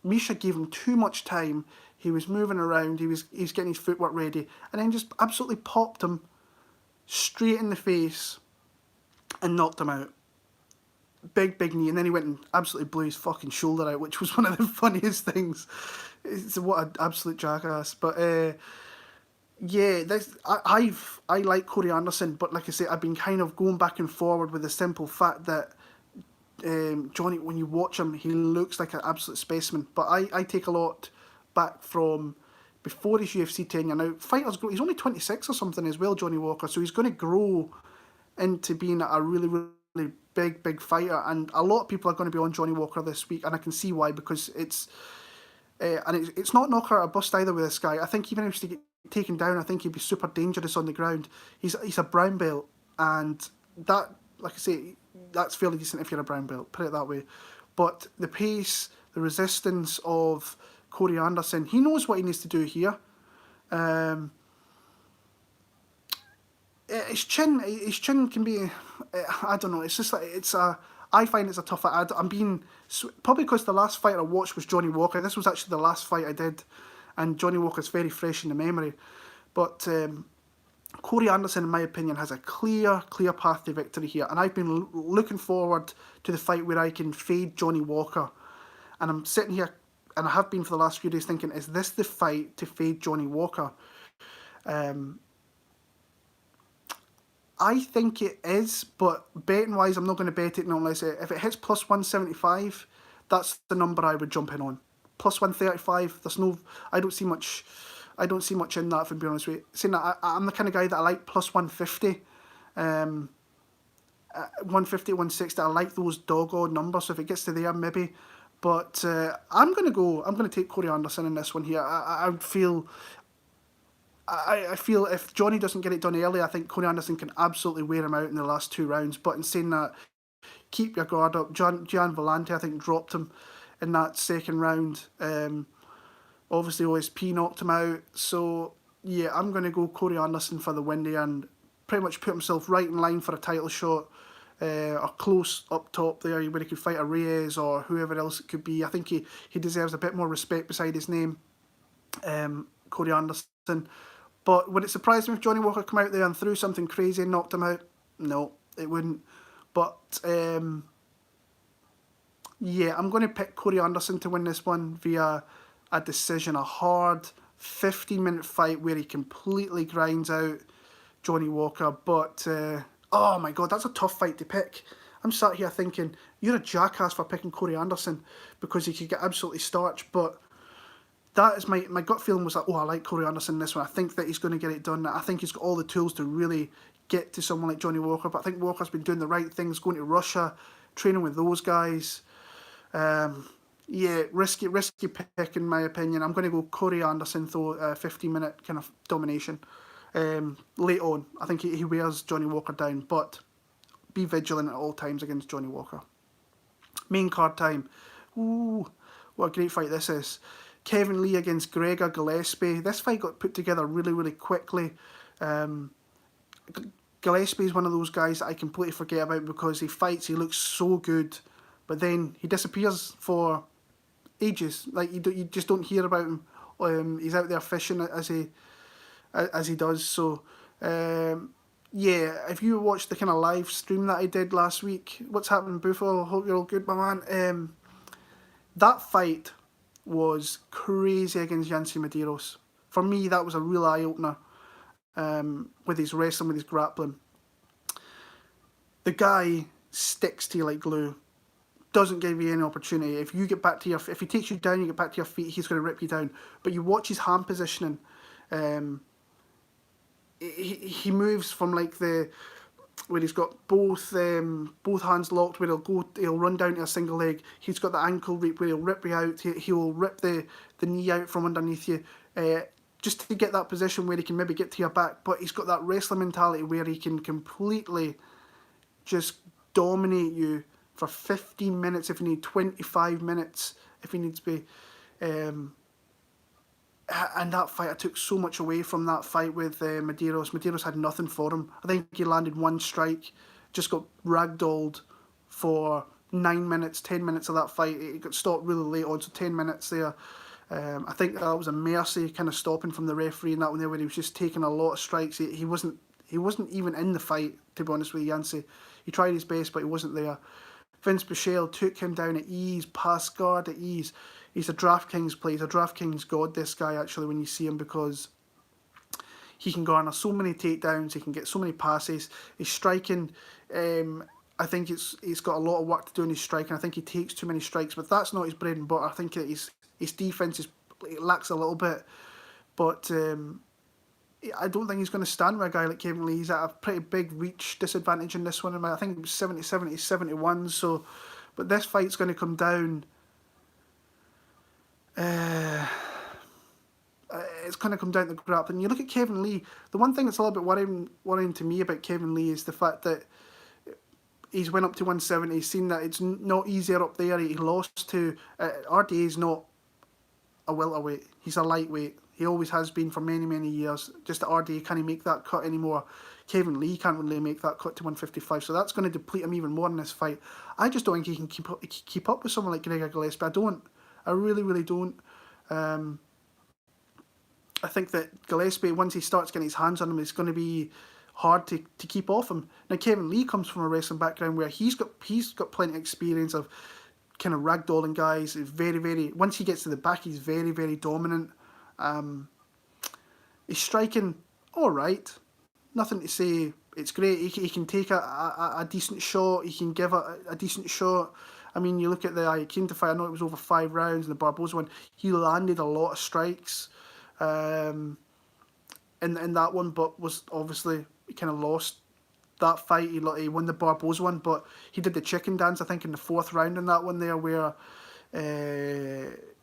S1: Misha gave him too much time. He was moving around, he was getting his footwork ready, and then just absolutely popped him straight in the face and knocked him out. Big knee, and then he went and absolutely blew his fucking shoulder out, which was one of the funniest things. What an absolute jackass. But yeah, I like Corey Anderson, but like I say, I've been kind of going back and forward with the simple fact that Johnny, when you watch him, he looks like an absolute specimen. But I take a lot back from before his UFC tenure. Now, fighters grow. He's only 26 or something as well, Johnny Walker, so he's going to grow into being a really big fighter. And a lot of people are going to be on Johnny Walker this week, and I can see why, because it's not knock out or bust either with this guy. I think even if he was to get taken down, I think he'd be super dangerous on the ground. He's a brown belt, and that, like I say, that's fairly decent if you're a brown belt, put it that way. But the pace, the resistance of Corey Anderson, he knows what he needs to do here. His chin can be, I don't know, it's just like, I find it's a tough fight. I'm being, probably because the last fight I watched was Johnny Walker. This was actually the last fight I did, and Johnny Walker's very fresh in the memory. But Corey Anderson, in my opinion, has a clear path to victory here, and I've been looking forward to the fight where I can fade Johnny Walker. And I'm sitting here, and I have been for the last few days, thinking, is this the fight to fade Johnny Walker? I think it is, but betting wise, I'm not going to bet it unless if it hits plus 175, that's the number I would jump in on. Plus 135, there's no, I don't see much in that, if I'm being honest with you. Saying that, I'm the kind of guy that I like plus 150, 150, 160. I like those doggone numbers. So if it gets to there, maybe. But I'm going to take Corey Anderson in this one here. I feel if Johnny doesn't get it done early, I think Corey Anderson can absolutely wear him out in the last 2 rounds. But in saying that, keep your guard up. Gian Vellante, I think, dropped him in that second round. Obviously, OSP knocked him out. So, yeah, I'm going to go Corey Anderson for the win there and pretty much put himself right in line for a title shot. Or close up top there where he could fight a Reyes or whoever else it could be. I think he deserves a bit more respect beside his name, Corey Anderson. But would it surprise me if Johnny Walker come out there and threw something crazy and knocked him out? No, it wouldn't. But yeah, I'm going to pick Corey Anderson to win this one via a decision, a hard 15-minute fight where he completely grinds out Johnny Walker. But oh my God, that's a tough fight to pick. I'm sat here thinking, you're a jackass for picking Corey Anderson because he could get absolutely starched. But that is my gut feeling was like, oh, I like Corey Anderson in this one. I think that he's going to get it done. I think he's got all the tools to really get to someone like Johnny Walker. But I think Walker's been doing the right things, going to Russia, training with those guys. Yeah, risky pick in my opinion. I'm going to go Corey Anderson though, 15-minute kind of domination. Late on, I think he wears Johnny Walker down, but be vigilant at all times against Johnny Walker. Main card time. Ooh, what a great fight this is. Kevin Lee against Gregor Gillespie. This fight got put together really, really quickly. Gillespie is one of those guys that I completely forget about because he fights, he looks so good, but then he disappears for ages. Like you just don't hear about him. He's out there fishing as he does. So yeah, if you watched the kind of live stream that I did last week, what's happening, Buffalo? Hope you're all good, my man. That fight was crazy against Yancy Medeiros. For me, that was a real eye opener. With his wrestling, with his grappling. The guy sticks to you like glue. Doesn't give you any opportunity. If he takes you down, you get back to your feet, he's going to rip you down. But you watch his hand positioning. He moves from like where he's got both hands locked, where he'll run down to a single leg. He's got the ankle rip where he'll rip you out. He'll rip the knee out from underneath you. Just to get that position where he can maybe get to your back, but he's got that wrestling mentality where he can completely just dominate you for 15 minutes if you need, 25 minutes if he needs to be. And that fight, I took so much away from that fight with Medeiros. Medeiros had nothing for him. I think he landed one strike, just got ragdolled for 9 minutes, 10 minutes of that fight. It got stopped really late on, so 10 minutes there. I think that was a mercy kind of stopping from the referee in that one there, where he was just taking a lot of strikes. He wasn't even in the fight, to be honest with you, Yancy. He tried his best, but he wasn't there. Vince Bichelle took him down at ease, past guard at ease. He's a DraftKings play. He's a DraftKings god, this guy, actually, when you see him, because he can garner so many takedowns. He can get so many passes. His striking, I think he's got a lot of work to do in his striking. I think he takes too many strikes, but that's not his bread and butter. I think his defense lacks a little bit, but I don't think he's going to stand with a guy like Kevin Lee. He's at a pretty big reach disadvantage in this one. I think it was 70, 71. So, but this fight's going to come down. It's going to come down to grappling. You look at Kevin Lee. The one thing that's a little bit worrying to me about Kevin Lee is the fact that he's went up to 170. He's seen that it's not easier up there. He lost to RDA. Is not a welterweight. He's a lightweight. He always has been for many, many years. Just that RDA can't make that cut anymore. Kevin Lee can't really make that cut to 155, so that's going to deplete him even more in this fight. I just don't think he can keep up with someone like Gregor Gillespie. I don't. I really, really don't. I think that Gillespie, once he starts getting his hands on him, it's going to be hard to keep off him. Now, Kevin Lee comes from a wrestling background where he's got plenty of experience of kind of ragdolling guys. He's very, very, once he gets to the back, he's very, very dominant. He's striking all right. Nothing to say. It's great. He can take a decent shot. He can give a decent shot. I mean, you look at the Hakeem fight. I know it was over 5 rounds, and the Barboza one, he landed a lot of strikes in that one, but was obviously kind of lost that fight. He won the Barboza one, but he did the chicken dance, I think, in the 4th round in that one there, where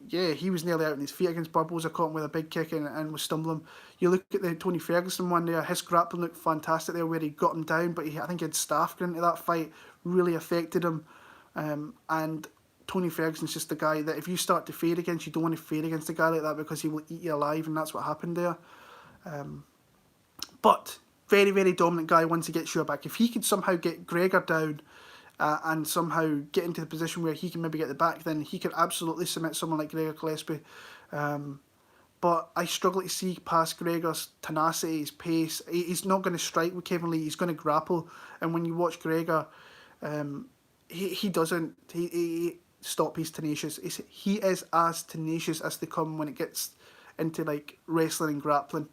S1: he was nearly out on his feet against Barboza, caught him with a big kick and was stumbling. You look at the Tony Ferguson one there, his grappling looked fantastic there, where he got him down, but I think he had staff going into that fight, really affected him. And Tony Ferguson's just the guy that if you start to fade against, you don't want to fade against a guy like that, because he will eat you alive, and that's what happened there. But very, very dominant guy once he gets you back. If he could somehow get Gregor down and somehow get into the position where he can maybe get the back, then he could absolutely submit someone like Gregor Gillespie. But I struggle to see past Gregor's tenacity, his pace. He's not going to strike with Kevin Lee. He's going to grapple. And when you watch Gregor, he doesn't. He stop. He's tenacious. He is as tenacious as they come when it gets into like wrestling and grappling.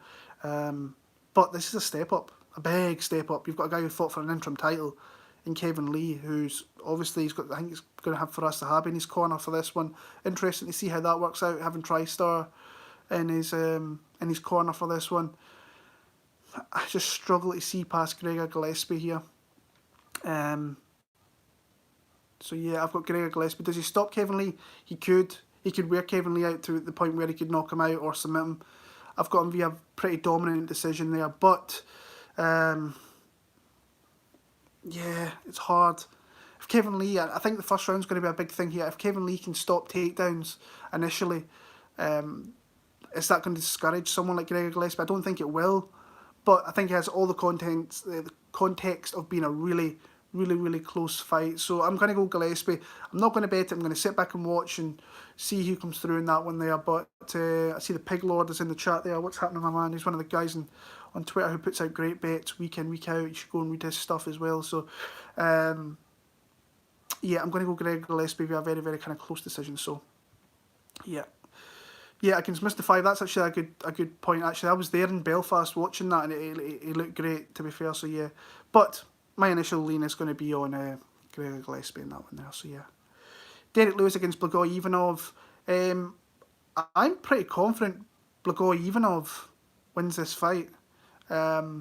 S1: But this is a step up, a big step up. You've got a guy who fought for an interim title in Kevin Lee, who's obviously I think he's going to have Faraz Sahabi in his corner for this one. Interesting to see how that works out, having TriStar in his corner for this one. I just struggle to see past Gregor Gillespie here. So yeah, I've got Gregor Gillespie. Does he stop Kevin Lee? He could. He could wear Kevin Lee out to the point where he could knock him out or submit him. I've got him via a pretty dominant decision there, but yeah, it's hard. If Kevin Lee, I think the first round's going to be a big thing here. If Kevin Lee can stop takedowns initially, Is that going to discourage someone like Gregor Gillespie? I don't think it will, but I think it has all the the context of being a really, really, really close fight. So I'm going to go Gillespie. I'm not going to bet it. I'm going to sit back and watch and see who comes through in that one there. But I see the Pig Lord is in the chat there. What's happening, my man? He's one of the guys on Twitter who puts out great bets week in, week out. You should go and read his stuff as well. So, yeah, I'm going to go Gregor Gillespie via a very, very kind of close decision. So, yeah. Yeah, against Mr. 5, that's actually a good point. Actually, I was there in Belfast watching that, and it looked great, to be fair. So yeah, but my initial lean is going to be on Gregor Gillespie in that one there. So yeah, Derrick Lewis against Blagoy Ivanov. I'm pretty confident Blagoy Ivanov wins this fight. I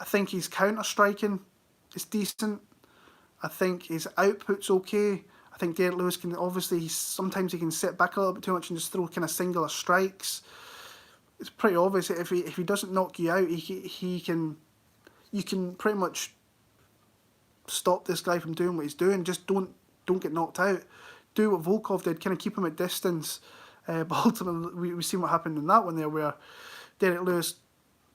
S1: think his counter striking is decent. I think his output's okay. I think Derrick Lewis can obviously sometimes he can sit back a little bit too much and just throw kind of singular strikes. It's pretty obvious that if he doesn't knock you out, you can pretty much stop this guy from doing what he's doing. Just don't get knocked out. Do what Volkov did, kind of keep him at distance. But ultimately, we've seen what happened in that one there, where Derrick Lewis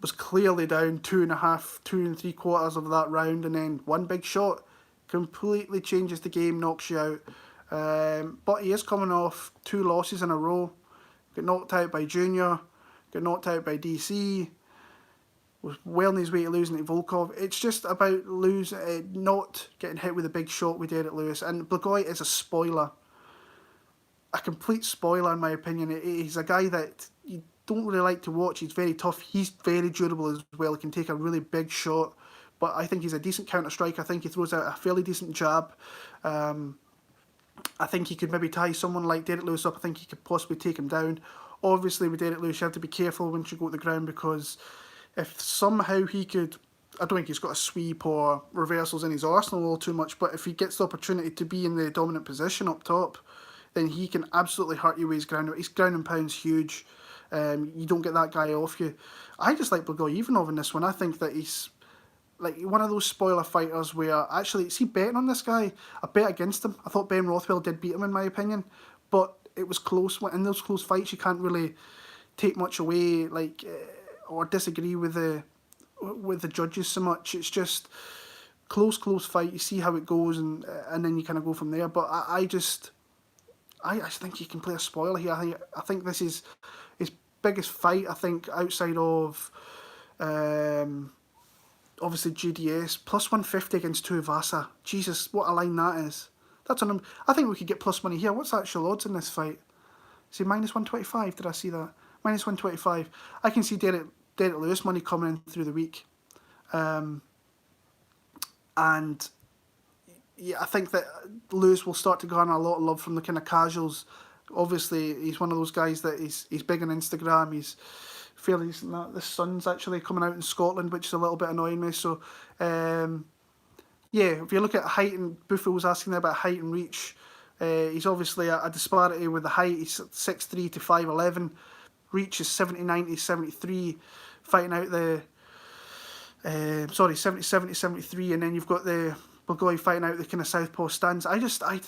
S1: was clearly down 2.5, 2 3/4 of that round, and then one big shot completely changes the game, knocks you out. But he is coming off 2 losses in a row. Got knocked out by Junior, got knocked out by DC, was well on his way to losing to Volkov. It's just about not getting hit with a big shot with Derrick Lewis. And Blagoy is a spoiler. A complete spoiler, in my opinion. He's a guy that you don't really like to watch. He's very tough. He's very durable as well. He can take a really big shot. But I think he's a decent counter striker. I think he throws out a fairly decent jab. I think he could maybe tie someone like Derrick Lewis up. I think he could possibly take him down. Obviously, with Derrick Lewis, you have to be careful once you go to the ground, because if somehow he could, I don't think he's got a sweep or reversals in his arsenal all too much, but if he gets the opportunity to be in the dominant position up top, then he can absolutely hurt you with his ground. His ground and pound's huge. You don't get that guy off you. I just like Blagoy Ivanov in this one. I think that he's like one of those spoiler fighters where, actually, see, betting on this guy, I bet against him. I thought Ben Rothwell did beat him, in my opinion, but it was close. In those close fights, you can't really take much away, or disagree with the judges so much. It's just close fight. You see how it goes, and then you kind of go from there. But I just think he can play a spoiler here. I think this is his biggest fight. I think outside of obviously GDS, plus 150 against Tuivasa. Jesus, what a line that is. That's on him. I think we could get plus money here. What's the actual odds in this fight? Is he minus 125? Did I see that? Minus 125. I can see Derrick Lewis money coming in through the week. And yeah, I think that Lewis will start to garner a lot of love from the kind of casuals. Obviously, he's one of those guys that he's big on Instagram. He's fairly decent. The sun's actually coming out in Scotland, which is a little bit annoying me. So, yeah, if you look at height, and Buffo was asking there about height and reach, he's obviously a disparity with the height. He's 6'3" to 5'11". Reach is 79 to 73, fighting out the 77 to 73, and then you've got the Blagoy fighting out the kind of southpaw stance. I like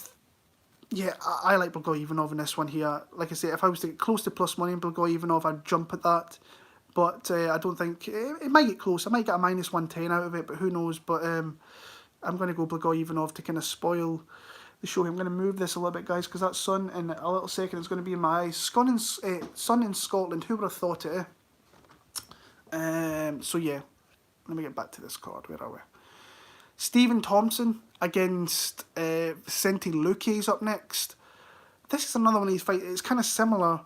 S1: Blagoy Ivanov in this one here. Like I say, if I was to get close to plus money in Blagoy Ivanov, I'd jump at that. But I don't think it might get close. I might get a minus 110 out of it, but who knows? But I'm going to go Blagoy Ivanov to kind of spoil the show. I'm going to move this a little bit, guys, because that sun in a little second is going to be in my eyes. Sun in Scotland. Who would have thought it? So yeah, let me get back to this card. Where are we? Stephen Thompson against Vicente Luque is up next. This is another one of these fights. It's kind of similar.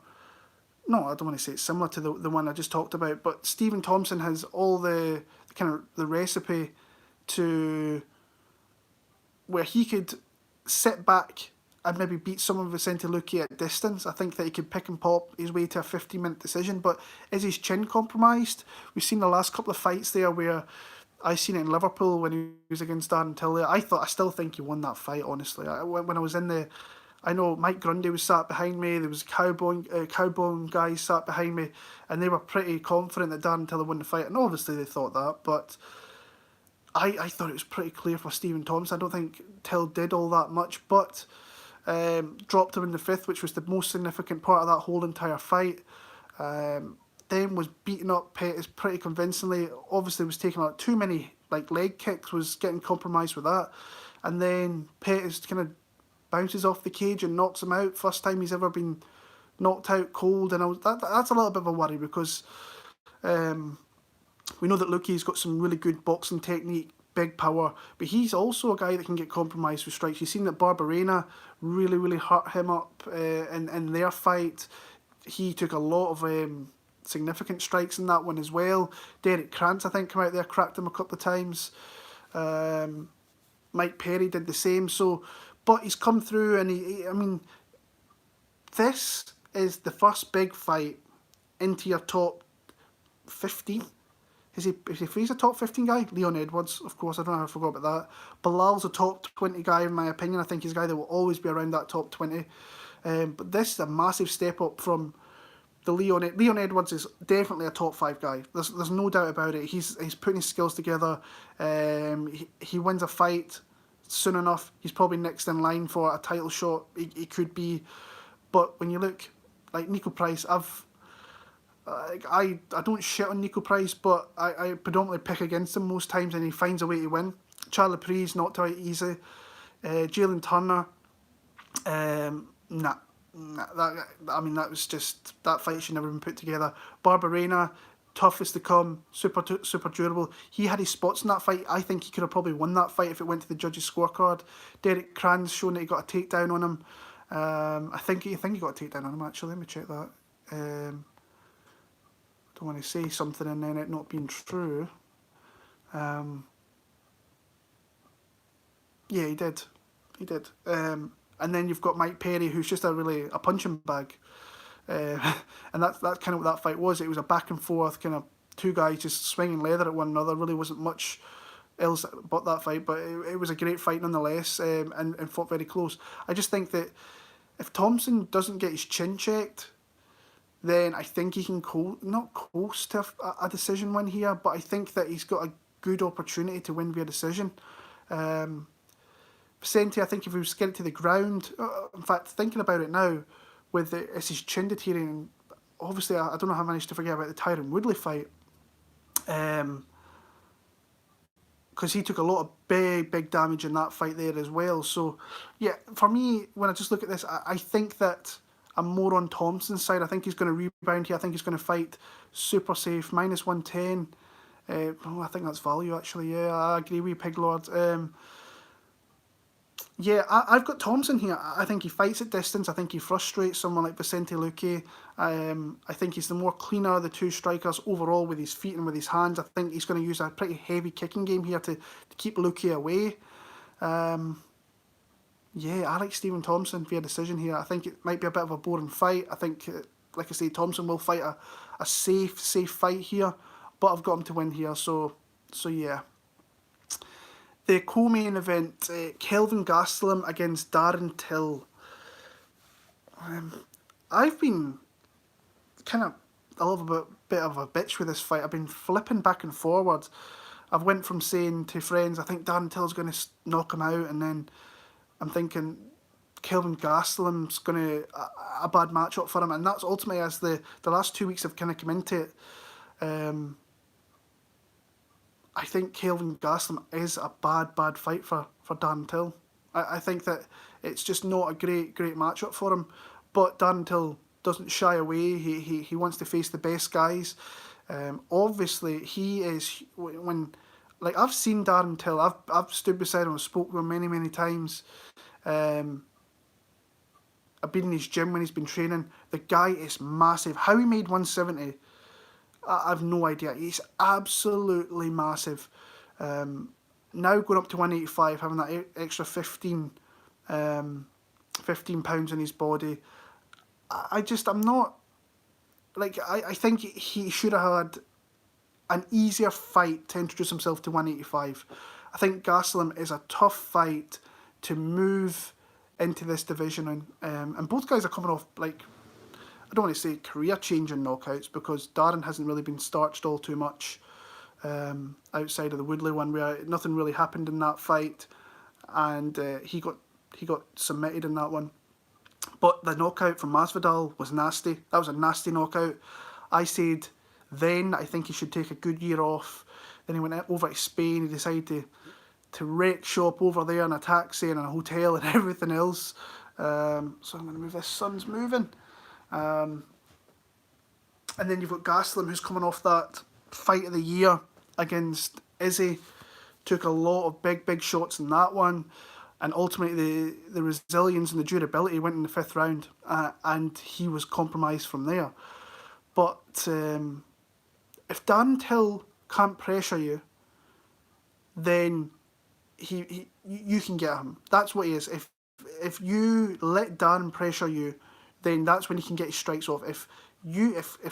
S1: No, I don't want to say it's similar to the one I just talked about, but Stephen Thompson has all the kind of the recipe to where he could sit back and maybe beat someone of Vicente Luque at distance. I think that he could pick and pop his way to a 50-minute decision, but is his chin compromised? We've seen the last couple of fights there where I seen it in Liverpool when he was against Darren Till. I still think he won that fight, honestly. When I was in there, I know Mike Grundy was sat behind me, there was Cowbone guys sat behind me, and they were pretty confident that Darren Till won the fight, and obviously they thought that, but I thought it was pretty clear for Stephen Thompson. I don't think Till did all that much, but dropped him in the 5th, which was the most significant part of that whole entire fight. Then was beating up Pettis pretty convincingly. Obviously was taking out too many leg kicks, was getting compromised with that. And then Pettis kind of bounces off the cage and knocks him out. First time he's ever been knocked out cold. And that's a little bit of a worry because we know that Luque's got some really good boxing technique, big power, but he's also a guy that can get compromised with strikes. You've seen that Barberena really hurt him up in their fight. He took a lot of significant strikes in that one as well. Derrick Krantz, I think, came out there, cracked him a couple of times. Mike Perry did the same. So, but he's come through, and this is the first big fight into your top 15. If he's a top 15 guy, Leon Edwards, of course, I don't know how I forgot about that. Bilal's a top 20 guy, in my opinion. I think he's a guy that will always be around that top 20. But this is a massive step up from the Leon Edwards is definitely a top 5 guy. There's no doubt about it. He's putting his skills together. He wins a fight soon enough. He's probably next in line for a title shot. He could be. But when you look like Nico Price, I don't shit on Nico Price, but I predominantly pick against him most times, and he finds a way to win. Charlie Preece knocked out easy. Jalen Turner, nah. That was just, that fight should never been put together. Barberena, toughest to come, super durable. He had his spots in that fight. I think he could have probably won that fight if it went to the judges' scorecard. Derrick Krantz showing that he got a takedown on him. I think he got a takedown on him actually. Let me check that. Don't want to say something and then it not being true. Yeah, he did. And then you've got Mike Perry, who's just a punching bag. And that's kind of what that fight was. It was a back and forth, kind of two guys just swinging leather at one another. Really wasn't much else but that fight, but it was a great fight nonetheless, and fought very close. I just think that if Thompson doesn't get his chin checked, then I think he can not coast to a decision win here, but I think that he's got a good opportunity to win via decision. Vicente, I think if he was to get it to the ground, in fact, thinking about it now, with his chin deteriorating, obviously I don't know how I managed to forget about the Tyron Woodley fight, because he took a lot of big damage in that fight there as well. So yeah, for me, when I just look at this, I think that I'm more on Thompson's side. I think he's going to rebound here. I think he's going to fight super safe, -110. I think that's value actually. Yeah, I agree with you, Pig Lord. Yeah, I've got Thompson here. I think he fights at distance. I think he frustrates someone like Vicente Luque. I think he's the more cleaner of the two strikers overall with his feet and with his hands. I think he's going to use a pretty heavy kicking game here to keep Luque away. Yeah, I like Stephen Thompson via decision here. I think it might be a bit of a boring fight. I think, like I say, Thompson will fight a safe fight here, but I've got him to win here. So yeah. The co-main event, Kelvin Gastelum against Darren Till. I've been kind of a little bit of a bitch with this fight. I've been flipping back and forward. I've went from saying to friends, I think Darren Till's going to knock him out, and then I'm thinking Kelvin Gastelum's going to a bad matchup for him, and that's ultimately as the last 2 weeks have kind of come into it. I think Kelvin Gastelum is a bad fight for Darren Till. I think that it's just not a great matchup for him. But Darren Till doesn't shy away. He wants to face the best guys. Obviously, he is I've seen Darren Till. I've stood beside him. I've spoken with him many times. I've been in his gym when he's been training. The guy is massive. How he made 170. I've no idea. He's absolutely massive. Now going up to 185, having that extra 15 pounds in his body. I'm not... I think he should have had an easier fight to introduce himself to 185. I think Gastelum is a tough fight to move into this division. And both guys are coming off, I don't want to say career-changing knockouts, because Darren hasn't really been starched all too much outside of the Woodley one, where nothing really happened in that fight, and he got he got submitted in that one. But the knockout from Masvidal was nasty. That was a nasty knockout. I said then I think he should take a good year off. Then he went over to Spain. He decided to wreck shop over there in a taxi and in a hotel and everything else. So I'm going to move this. Sun's moving. And then you've got Gastelum, who's coming off that fight of the year against Izzy. Took a lot of big shots in that one. And ultimately, the resilience and the durability went in the 5th round. And he was compromised from there. But if Darren Till can't pressure you, then you can get him. That's what he is. If you let Darren pressure you, then that's when he can get his strikes off. If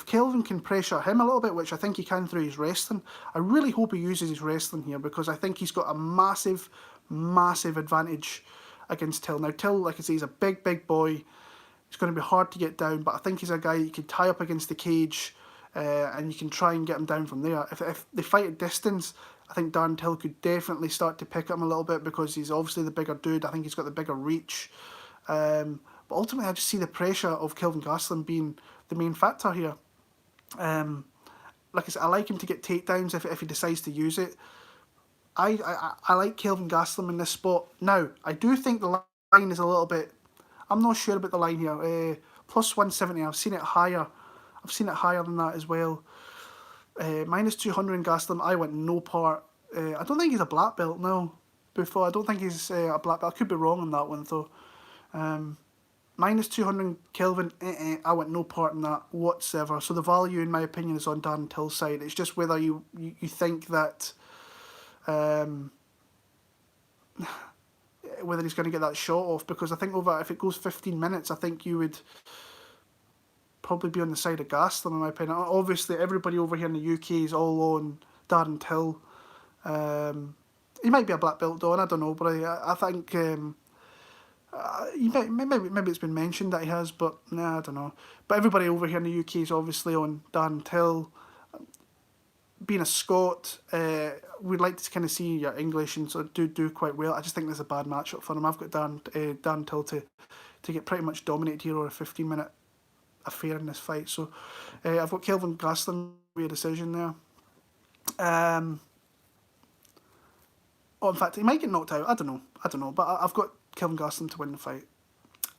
S1: Kelvin can pressure him a little bit, which I think he can through his wrestling, I really hope he uses his wrestling here, because I think he's got a massive advantage against Till. Now Till, like I say, he's a big boy. It's going to be hard to get down, but I think he's a guy you can tie up against the cage, and you can try and get him down from there. If they fight at distance, I think Darren Till could definitely start to pick him a little bit, because he's obviously the bigger dude. I think he's got the bigger reach. But ultimately, I just see the pressure of Kelvin Gastelum being the main factor here. Like I said, I like him to get takedowns if he decides to use it. I like Kelvin Gastelum in this spot. Now, I do think the line is a little bit... I'm not sure about the line here. Plus 170, I've seen it higher. I've seen it higher than that as well. Minus 200 in Gastelum, I want no part. I don't think he's a black belt, no. I don't think he's a black belt. I could be wrong on that one, though. Minus 200 Kelvin, I want no part in that whatsoever. So the value, in my opinion, is on Darren Till's side. It's just whether you think that... whether he's going to get that shot off, because I think if it goes 15 minutes, I think you would probably be on the side of Gastelum, in my opinion. Obviously, everybody over here in the UK is all on Darren Till. He might be a black belt, though, and I don't know, but I think maybe it's been mentioned that he has, but nah, I don't know. But everybody over here in the UK is obviously on Darren Till. Being a Scot, we'd like to kind of see your English and so do quite well. I just think there's a bad matchup for him. I've got Darren Till to get pretty much dominated here, or a 15-minute affair in this fight. So I've got Kelvin Gastelum via decision there. In fact, he might get knocked out. I don't know. But I've got Kelvin Gastelum to win the fight.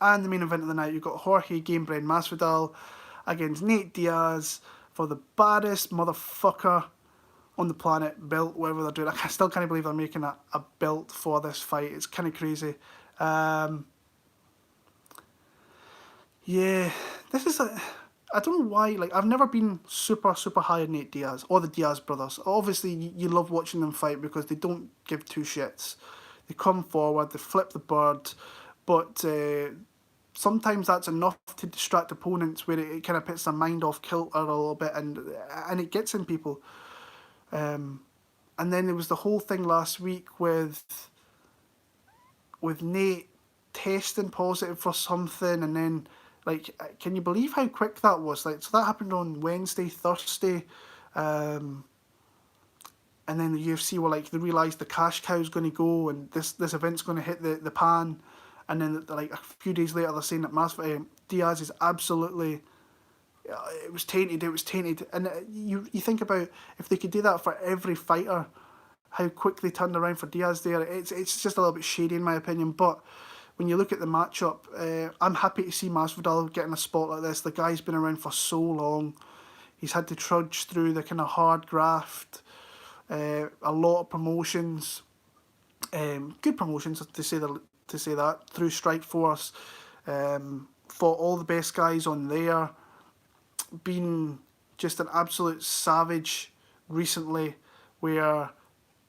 S1: And the main event of the night, you've got Jorge Masvidal against Nate Diaz for the baddest motherfucker on the planet belt, whatever they're doing. I still can't believe they're making a belt for this fight. It's kind of crazy. Yeah, this is I don't know why. Like, I've never been super high on Nate Diaz or the Diaz brothers. Obviously, you love watching them fight because they don't give two shits. They come forward, they flip the bird, but sometimes that's enough to distract opponents, where it kind of puts their mind off kilter a little bit, and it gets in people. And then there was the whole thing last week with Nate testing positive for something, and then, like, can you believe how quick that was? Like, so that happened on Wednesday, Thursday, and then the UFC were like, they realised the cash cow's going to go, and this event's going to hit the pan. And then, like, a few days later, they're saying that Diaz is absolutely... It was tainted. And you think about, if they could do that for every fighter, how quick they turned around for Diaz there. It's just a little bit shady, in my opinion. But when you look at the matchup, I'm happy to see Masvidal getting a spot like this. The guy's been around for so long. He's had to trudge through the kind of hard graft, a lot of promotions, good promotions, to say that, through Strikeforce, fought all the best guys on there, been just an absolute savage recently, where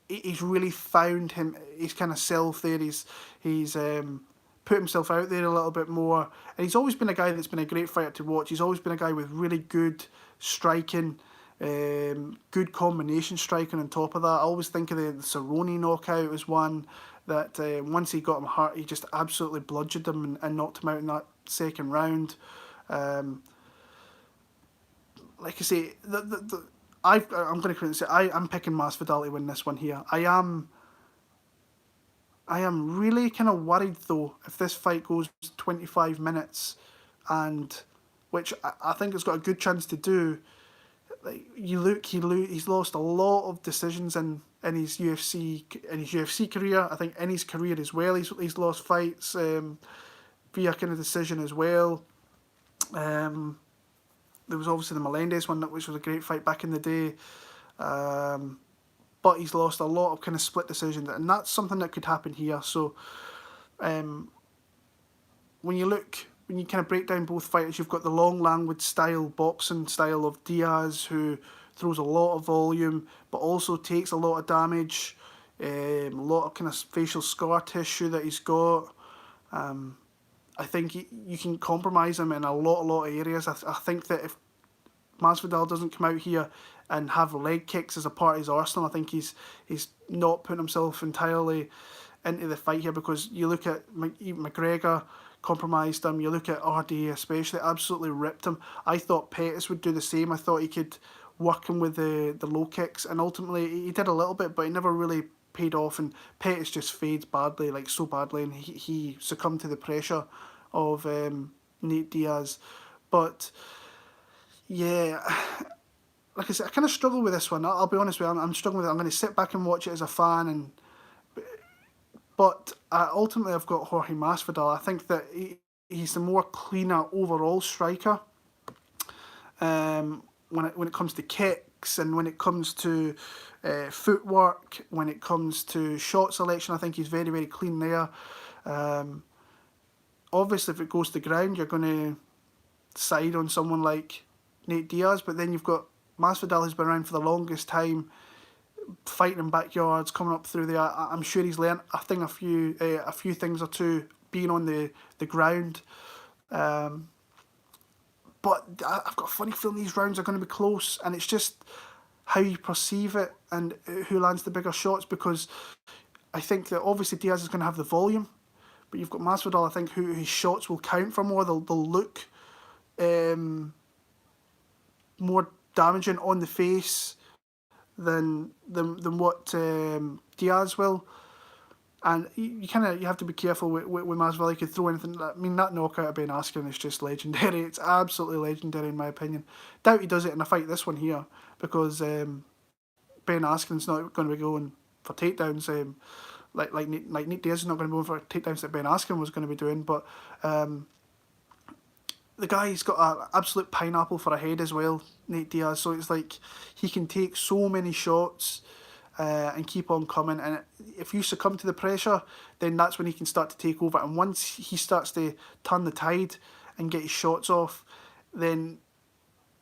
S1: he's really found his kind of self there. He's put himself out there a little bit more, and he's always been a guy that's been a great fighter to watch. He's always been a guy with really good striking, good combination striking on top of that. I always think of the Cerrone knockout as one that once he got him hurt, he just absolutely bludgeoned him and knocked him out in that second round. Like I say, I'm going to say I'm picking Masvidal to win this one here. I am I am really kind of worried though if this fight goes 25 minutes, and which I think it's got a good chance to do. Like you look, he's lost a lot of decisions in his UFC career. I think in his career as well, he's lost fights via kind of decision as well. There was obviously the Melendez one, which was a great fight back in the day. But he's lost a lot of kind of split decisions, and that's something that could happen here. So when you kind of break down both fighters, you've got the long language style, boxing style of Diaz, who throws a lot of volume, but also takes a lot of damage, a lot of kind of facial scar tissue that he's got. I think you can compromise him in a lot of areas. I think that if Masvidal doesn't come out here and have leg kicks as a part of his arsenal, I think he's not putting himself entirely into the fight here, because you look at McGregor compromised him, you look at RD especially, absolutely ripped him. I thought Pettis would do the same. I thought he could work him with the low kicks, and ultimately he did a little bit, but he never really paid off, and Pettis just fades badly, like so badly, and he succumbed to the pressure of Nate Diaz. But yeah, like I said, I kind of struggle with this one. I'll be honest with you, I'm struggling with it. I'm going to sit back and watch it as a fan, but ultimately I've got Jorge Masvidal. I think that he's the more cleaner overall striker. When it comes to kicks, and when it comes to footwork, when it comes to shot selection, I think he's very clean there. Obviously, if it goes to ground, you're going to side on someone like Nate Diaz, but then you've got Masvidal, who's been around for the longest time, fighting in backyards, coming up through there. I'm sure he's learnt a few things or two being on the ground. But I've got a funny feeling these rounds are going to be close, and it's just how you perceive it and who lands the bigger shots, because I think that obviously Diaz is going to have the volume, but you've got Masvidal, I think, who his shots will count for more. They'll look more damaging on the face than what Diaz will. And you have to be careful with Masvidal. He could throw anything. I mean, that knockout of Ben Askren is just legendary. It's absolutely legendary in my opinion. Doubt he does it in a fight this one here, because Ben Askren's not going to be going for takedowns. Like Nate Diaz is not going to be going for takedowns that Ben Askren was going to be doing. But the guy's got an absolute pineapple for a head as well, Nate Diaz. So it's like he can take so many shots and keep on coming. And if you succumb to the pressure, then that's when he can start to take over. And once he starts to turn the tide and get his shots off, then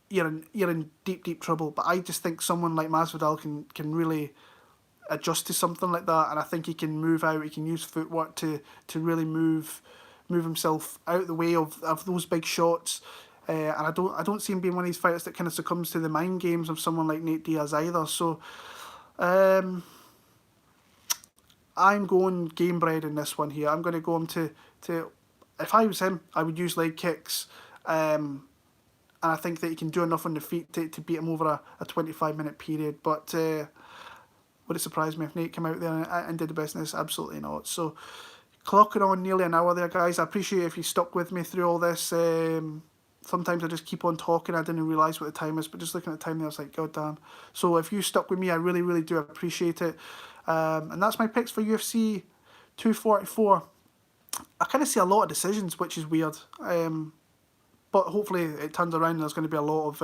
S1: you're in deep trouble. But I just think someone like Masvidal can really adjust to something like that, and I think he can move out. He can use footwork to really move himself out the way of those big shots. And I don't see him being one of these fighters that kind of succumbs to the mind games of someone like Nate Diaz either. So I'm going game bred in this one here. I'm going to go him to if I was him, I would use leg kicks. And I think that he can do enough on the feet to beat him over a 25-minute period. But would it surprise me if Nate came out there and did the business? Absolutely not. So clocking on nearly an hour there, guys. I appreciate if you stuck with me through all this. Sometimes I just keep on talking. I didn't realise what the time is, but just looking at the time there, I was like, God damn. So if you stuck with me, I really do appreciate it. And that's my picks for UFC 244. I kind of see a lot of decisions, which is weird. But hopefully it turns around and there's going to be a lot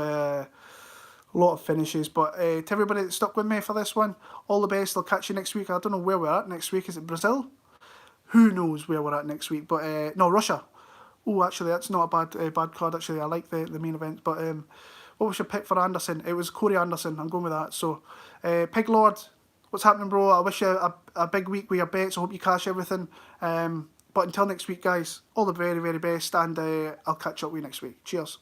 S1: of finishes. But to everybody that stuck with me for this one, all the best. I'll catch you next week. I don't know where we're at next week. Is it Brazil? Who knows where we're at next week? But no, Russia. Oh, actually, that's not a bad card. Actually, I like the main event. But what was your pick for Anderson? It was Corey Anderson. I'm going with that. So, Pig Lord, what's happening, bro? I wish you a big week with your bets. I hope you cash everything. But until next week, guys, all the very best, and I'll catch up with you next week. Cheers.